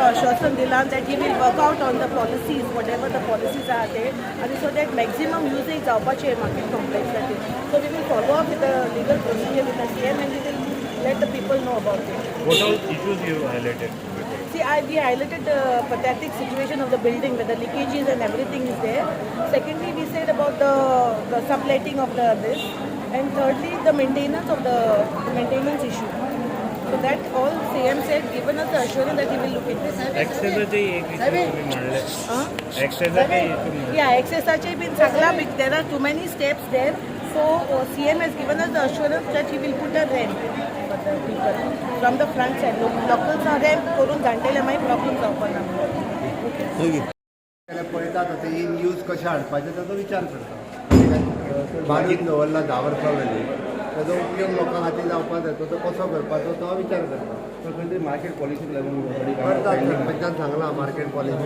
आश्वासन दिला that he will work out on the policies, whatever the policies are there, and so that maximum usage जावपाचे market complex साठी. So we will follow up with the legal procedure with the CM and we will let the people know about it. What all issues you highlighted? See, we highlighted the pathetic situation of the building where the leakages and everything is there. Secondly, we said about the subletting of this. And thirdly, the maintenance issue. So that all CM said, given us the assurance that he will look into it. Excess एक तुम्ही म्हणले. Excess Yeah, excess been sagla big. There are too many steps there. So CM has given us the assurance that he will put a ramp for the people from the front side. Locals are ramp करून जाणटेले मागीर problem जावपा ना. पळयता ते in use कशें हाडपाचें ताचो विचार करता. बांदून दवरला 10 वर्सां जालीं ताचो उपयोग लोकां खातीर जावपा जाय तो कसो करपाचो तो विचार करता. मार्केट पॉलिसी लागून करतात सरपंचान सांगलां मार्केट पॉलिसी